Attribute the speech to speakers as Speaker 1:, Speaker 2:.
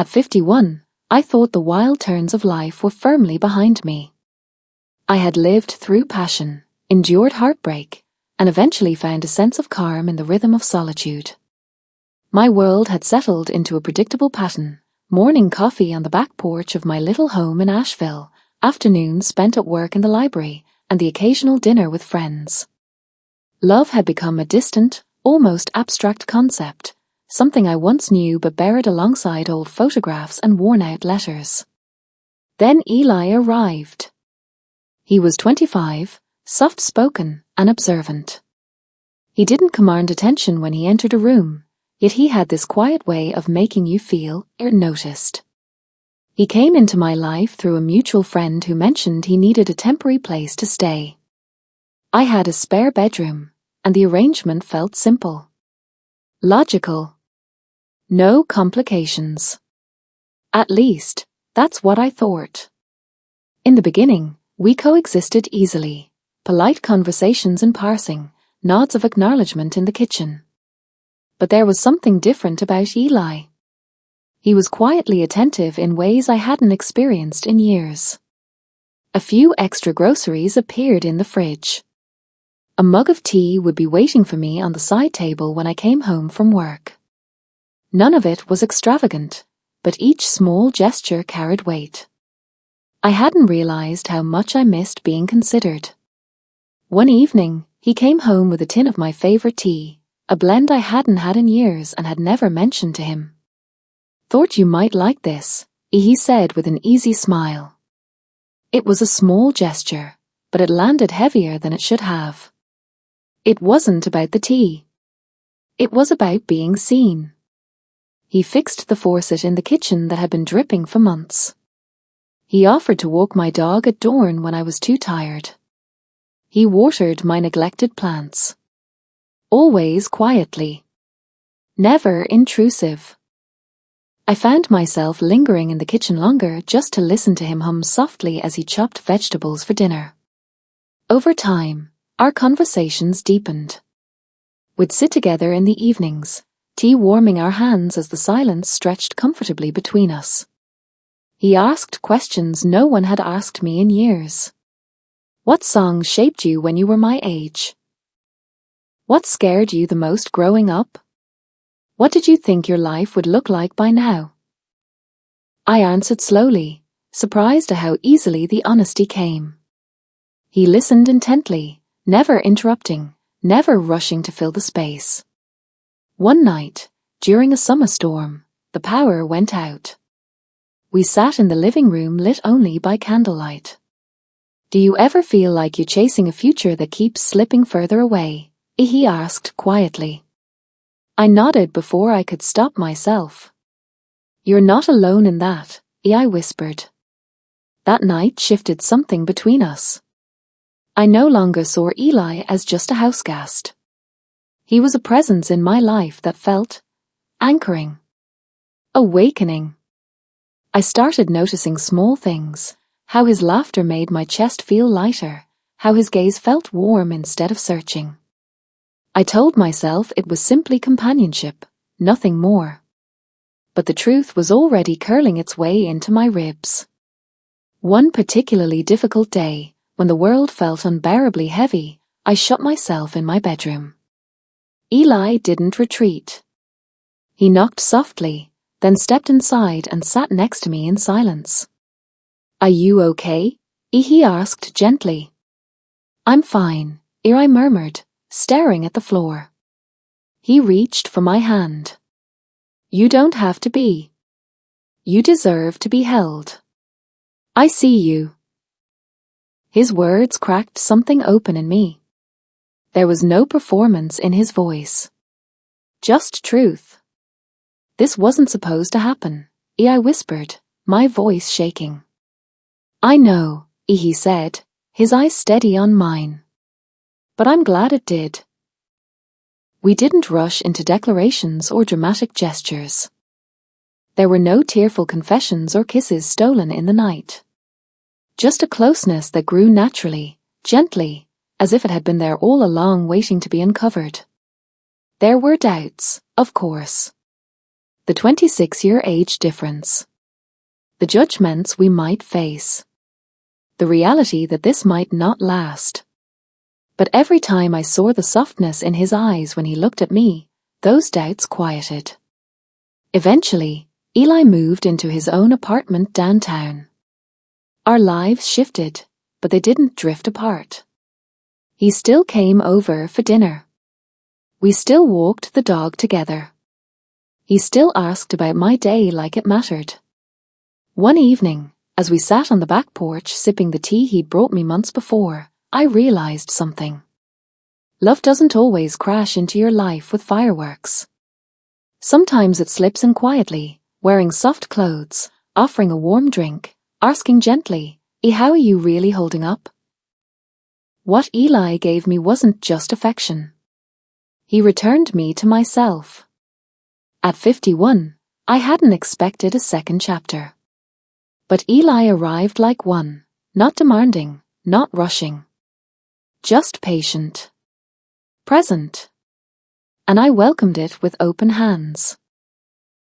Speaker 1: At 51, I thought the wild turns of life were firmly behind me. I had lived through passion, endured heartbreak, and eventually found a sense of calm in the rhythm of solitude. My world had settled into a predictable pattern: morning coffee on the back porch of my little home in Asheville, afternoons spent at work in the library, and the occasional dinner with friends. Love had become a distant, almost abstract concept, something I once knew but buried alongside old photographs and worn-out letters. Then Eli arrived. He was 25, soft-spoken and observant. He didn't command attention when he entered a room, yet he had this quiet way of making you feel noticed. He came into my life through a mutual friend who mentioned he needed a temporary place to stay. I had a spare bedroom, and the arrangement felt simple. Logical. No complications. At least, that's what I thought. In the beginning, we coexisted easily, polite conversations in passing, nods of acknowledgement in the kitchen. But there was something different about Eli. He was quietly attentive in ways I hadn't experienced in years. A few extra groceries appeared in the fridge. A mug of tea would be waiting for me on the side table when I came home from work. None of it was extravagant, but each small gesture carried weight. I hadn't realized how much I missed being considered. One evening, he came home with a tin of my favorite tea, a blend I hadn't had in years and had never mentioned to him. "Thought you might like this," he said with an easy smile. It was a small gesture, but it landed heavier than it should have. It wasn't about the tea. It was about being seen. He fixed the faucet in the kitchen that had been dripping for months. He offered to walk my dog at dawn when I was too tired. He watered my neglected plants. Always quietly. Never intrusive. I found myself lingering in the kitchen longer just to listen to him hum softly as he chopped vegetables for dinner. Over time, our conversations deepened. We'd sit together in the evenings, tea warming our hands as the silence stretched comfortably between us. He asked questions no one had asked me in years. What songs shaped you when you were my age? What scared you the most growing up? What did you think your life would look like by now? I answered slowly, surprised at how easily the honesty came. He listened intently, never interrupting, never rushing to fill the space. One night, during a summer storm, the power went out. We sat in the living room lit only by candlelight. "Do you ever feel like you're chasing a future that keeps slipping further away?" he asked quietly. I nodded before I could stop myself. "You're not alone in that," I whispered. That night shifted something between us. I no longer saw Eli as just a houseguest. He was a presence in my life that felt anchoring, awakening. I started noticing small things, how his laughter made my chest feel lighter, how his gaze felt warm instead of searching. I told myself it was simply companionship, nothing more. But the truth was already curling its way into my ribs. One particularly difficult day, when the world felt unbearably heavy, I shut myself in my bedroom. Eli didn't retreat. He knocked softly, then stepped inside and sat next to me in silence. "Are you okay?" he asked gently. "I'm fine," I murmured, staring at the floor. He reached for my hand. "You don't have to be. You deserve to be held. I see you." His words cracked something open in me. There was no performance in his voice. Just truth. "This wasn't supposed to happen," I whispered, my voice shaking. "I know," he said, his eyes steady on mine. "But I'm glad it did." We didn't rush into declarations or dramatic gestures. There were no tearful confessions or kisses stolen in the night. Just a closeness that grew naturally, gently, as if it had been there all along waiting to be uncovered. There were doubts, of course. The 26-year age difference. The judgments we might face. The reality that this might not last. But every time I saw the softness in his eyes when he looked at me, those doubts quieted. Eventually, Eli moved into his own apartment downtown. Our lives shifted, but they didn't drift apart. He still came over for dinner. We still walked the dog together. He still asked about my day like it mattered. One evening, as we sat on the back porch sipping the tea he'd brought me months before, I realized something. Love doesn't always crash into your life with fireworks. Sometimes it slips in quietly, wearing soft clothes, offering a warm drink, asking gently, how are you really holding up? What Eli gave me wasn't just affection. He returned me to myself. At 51, I hadn't expected a second chapter. But Eli arrived like one, not demanding, not rushing. Just patient. Present. And I welcomed it with open hands.